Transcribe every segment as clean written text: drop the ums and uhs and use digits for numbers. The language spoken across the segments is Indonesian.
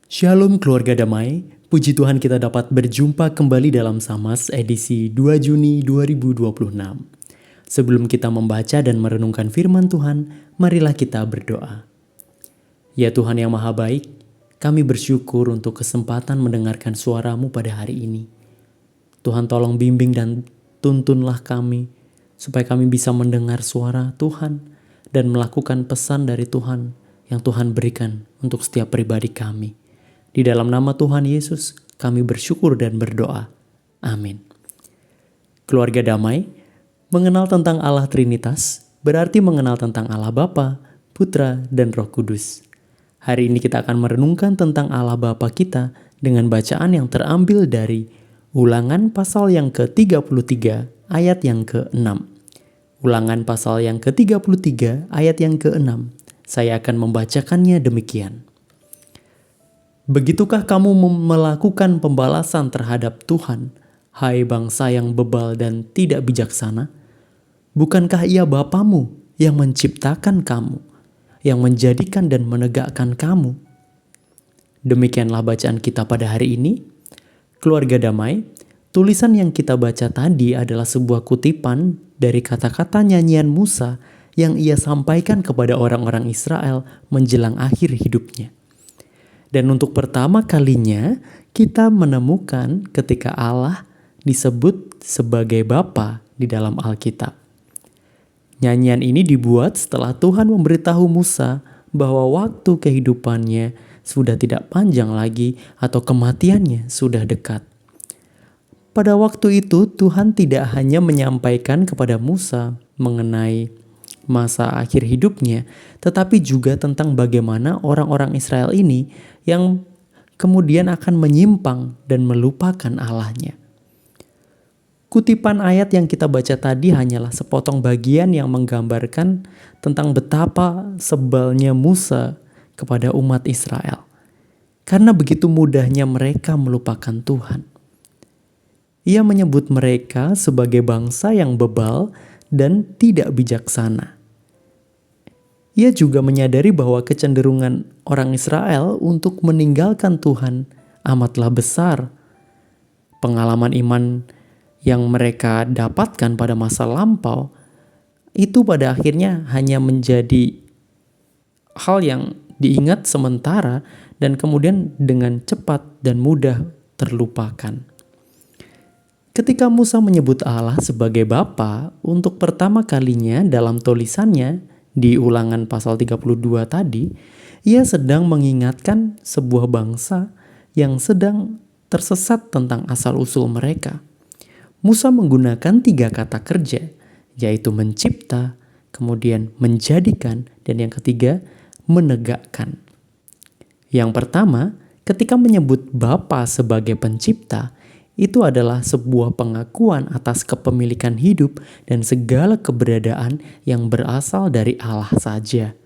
Shalom keluarga damai, puji Tuhan kita dapat berjumpa kembali dalam Samas edisi 2 Juni 2026. Sebelum kita membaca dan merenungkan firman Tuhan, marilah kita berdoa. Ya Tuhan yang Maha Baik, kami bersyukur untuk kesempatan mendengarkan suara-Mu pada hari ini. Tuhan tolong bimbing dan tuntunlah kami, supaya kami bisa mendengar suara Tuhan dan melakukan pesan dari Tuhan yang Tuhan berikan untuk setiap pribadi kami. Di dalam nama Tuhan Yesus, kami bersyukur dan berdoa. Amin. Keluarga damai, mengenal tentang Allah Trinitas berarti mengenal tentang Allah Bapa, Putra, dan Roh Kudus. Hari ini kita akan merenungkan tentang Allah Bapa kita dengan bacaan yang terambil dari Ulangan pasal yang ke-33 ayat yang ke-6. Ulangan pasal yang ke-33 ayat yang ke-6. Saya akan membacakannya demikian. Begitukah kamu melakukan pembalasan terhadap Tuhan, hai bangsa yang bebal dan tidak bijaksana? Bukankah Ia Bapamu yang menciptakan kamu, yang menjadikan dan menegakkan kamu? Demikianlah bacaan kita pada hari ini. Keluarga damai, tulisan yang kita baca tadi adalah sebuah kutipan dari kata-kata nyanyian Musa yang ia sampaikan kepada orang-orang Israel menjelang akhir hidupnya. Dan untuk pertama kalinya kita menemukan ketika Allah disebut sebagai Bapa di dalam Alkitab. Nyanyian ini dibuat setelah Tuhan memberitahu Musa bahwa waktu kehidupannya sudah tidak panjang lagi atau kematiannya sudah dekat. Pada waktu itu Tuhan tidak hanya menyampaikan kepada Musa mengenai masa akhir hidupnya, tetapi juga tentang bagaimana orang-orang Israel ini yang kemudian akan menyimpang dan melupakan Allahnya. Kutipan ayat yang kita baca tadi hanyalah sepotong bagian yang menggambarkan tentang betapa sebalnya Musa kepada umat Israel. Karena begitu mudahnya mereka melupakan Tuhan. Ia menyebut mereka sebagai bangsa yang bebal dan tidak bijaksana. Ia juga menyadari bahwa kecenderungan orang Israel untuk meninggalkan Tuhan amatlah besar. Pengalaman iman yang mereka dapatkan pada masa lampau itu pada akhirnya hanya menjadi hal yang diingat sementara dan kemudian dengan cepat dan mudah terlupakan. Ketika Musa menyebut Allah sebagai Bapa untuk pertama kalinya dalam tulisannya di Ulangan pasal 32 tadi, ia sedang mengingatkan sebuah bangsa yang sedang tersesat tentang asal-usul mereka. Musa menggunakan 3 kata kerja, yaitu mencipta, kemudian menjadikan, dan yang ketiga, menegakkan. Yang pertama, ketika menyebut Bapa sebagai pencipta, itu adalah sebuah pengakuan atas kepemilikan hidup dan segala keberadaan yang berasal dari Allah saja.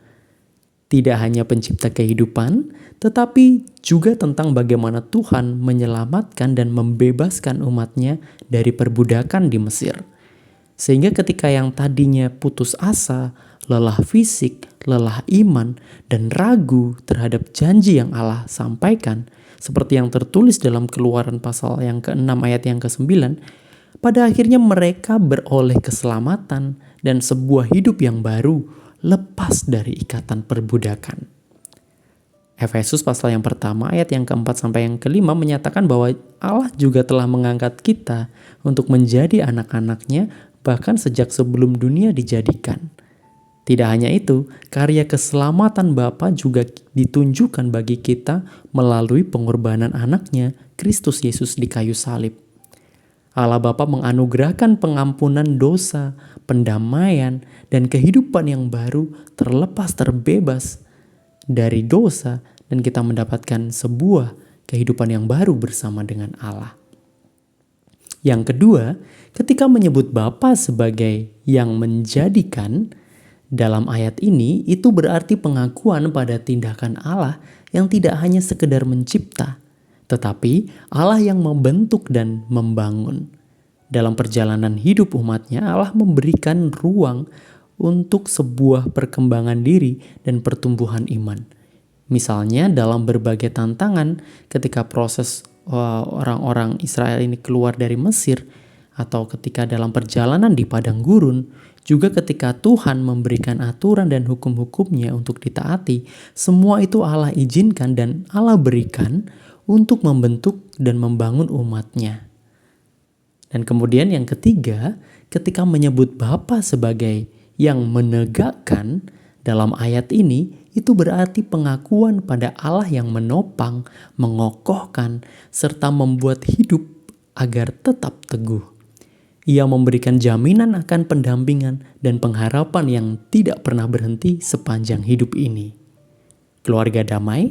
Tidak hanya pencipta kehidupan, tetapi juga tentang bagaimana Tuhan menyelamatkan dan membebaskan umatnya dari perbudakan di Mesir. Sehingga ketika yang tadinya putus asa, lelah fisik, lelah iman, dan ragu terhadap janji yang Allah sampaikan, seperti yang tertulis dalam Keluaran pasal yang ke-6 ayat yang ke-9, pada akhirnya mereka beroleh keselamatan dan sebuah hidup yang baru lepas dari ikatan perbudakan. Efesus pasal yang pertama ayat yang ke-4 sampai yang ke-5 menyatakan bahwa Allah juga telah mengangkat kita untuk menjadi anak-anaknya bahkan sejak sebelum dunia dijadikan. Tidak hanya itu, karya keselamatan Bapa juga ditunjukkan bagi kita melalui pengorbanan anaknya, Kristus Yesus di kayu salib. Allah Bapa menganugerahkan pengampunan dosa, pendamaian, dan kehidupan yang baru terlepas terbebas dari dosa, dan kita mendapatkan sebuah kehidupan yang baru bersama dengan Allah. Yang kedua, ketika menyebut Bapa sebagai yang menjadikan, dalam ayat ini itu berarti pengakuan pada tindakan Allah yang tidak hanya sekedar mencipta, tetapi Allah yang membentuk dan membangun. Dalam perjalanan hidup umatnya, Allah memberikan ruang untuk sebuah perkembangan diri dan pertumbuhan iman. Misalnya dalam berbagai tantangan ketika proses orang-orang Israel ini keluar dari Mesir, atau ketika dalam perjalanan di padang gurun, juga ketika Tuhan memberikan aturan dan hukum-hukumnya untuk ditaati, semua itu Allah izinkan dan Allah berikan untuk membentuk dan membangun umatnya. Dan kemudian yang ketiga, ketika menyebut Bapa sebagai yang menegakkan dalam ayat ini, itu berarti pengakuan pada Allah yang menopang, mengokohkan, serta membuat hidup agar tetap teguh. Ia memberikan jaminan akan pendampingan dan pengharapan yang tidak pernah berhenti sepanjang hidup ini. Keluarga damai,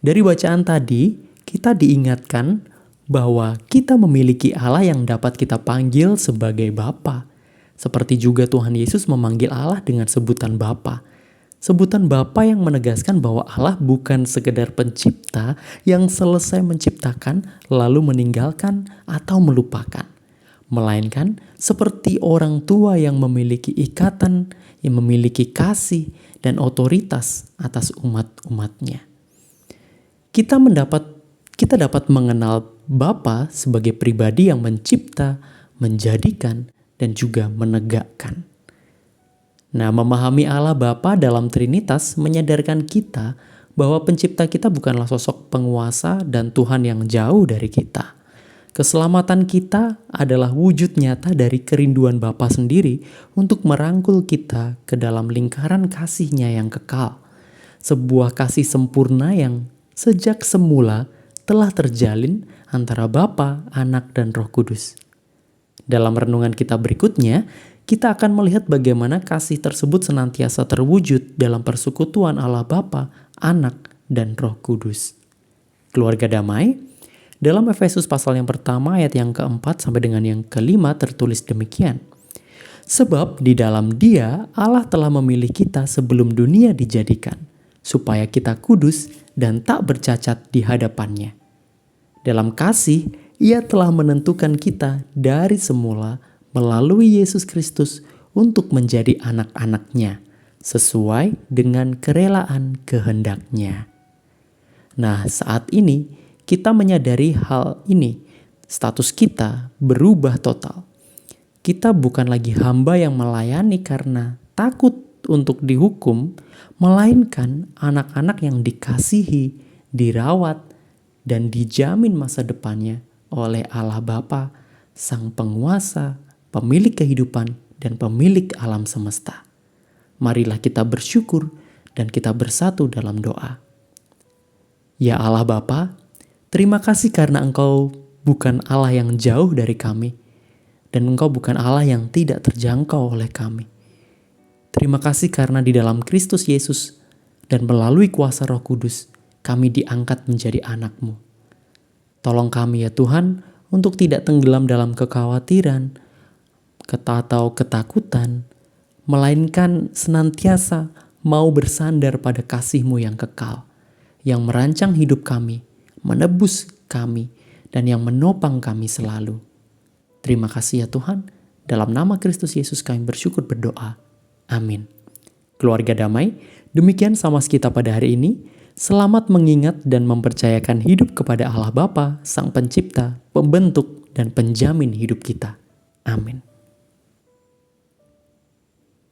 dari bacaan tadi kita diingatkan bahwa kita memiliki Allah yang dapat kita panggil sebagai Bapa. Seperti juga Tuhan Yesus memanggil Allah dengan sebutan Bapa. Sebutan Bapa yang menegaskan bahwa Allah bukan sekedar pencipta yang selesai menciptakan lalu meninggalkan atau melupakan. Melainkan seperti orang tua yang memiliki ikatan, yang memiliki kasih dan otoritas atas umat-umatnya. Kita dapat mengenal Bapa sebagai pribadi yang mencipta, menjadikan, dan juga menegakkan. Nah, memahami Allah Bapa dalam Trinitas menyadarkan kita bahwa pencipta kita bukanlah sosok penguasa dan Tuhan yang jauh dari kita. Keselamatan kita adalah wujud nyata dari kerinduan Bapa sendiri untuk merangkul kita ke dalam lingkaran kasih-Nya yang kekal. Sebuah kasih sempurna yang sejak semula telah terjalin antara Bapa, Anak, dan Roh Kudus. Dalam renungan kita berikutnya, kita akan melihat bagaimana kasih tersebut senantiasa terwujud dalam persekutuan Allah Bapa, Anak, dan Roh Kudus. Keluarga damai, dalam Efesus pasal yang pertama ayat yang keempat sampai dengan yang kelima tertulis demikian. Sebab di dalam Dia Allah telah memilih kita sebelum dunia dijadikan, supaya kita kudus dan tak bercacat di hadapan-Nya. Dalam kasih, Ia telah menentukan kita dari semula melalui Yesus Kristus untuk menjadi anak-anak-Nya, sesuai dengan kerelaan kehendak-Nya. Nah, saat ini kita menyadari hal ini, status kita berubah total. Kita bukan lagi hamba yang melayani karena takut untuk dihukum, melainkan anak-anak yang dikasihi, dirawat, dan dijamin masa depannya oleh Allah Bapa, Sang Penguasa, Pemilik kehidupan, dan pemilik alam semesta. Marilah kita bersyukur dan kita bersatu dalam doa. Ya Allah Bapa, terima kasih karena Engkau bukan Allah yang jauh dari kami, dan Engkau bukan Allah yang tidak terjangkau oleh kami. Terima kasih karena di dalam Kristus Yesus dan melalui kuasa Roh Kudus, kami diangkat menjadi anak-Mu. Tolong kami ya Tuhan, untuk tidak tenggelam dalam kekhawatiran, atau ketakutan, melainkan senantiasa mau bersandar pada kasih-Mu yang kekal, yang merancang hidup kami, menebus kami, dan yang menopang kami selalu. Terima kasih ya Tuhan, dalam nama Kristus Yesus kami bersyukur berdoa. Amin. Keluarga damai, demikian Samas kita pada hari ini. Selamat mengingat dan mempercayakan hidup kepada Allah Bapa, Sang Pencipta, Pembentuk, dan Penjamin hidup kita. Amin.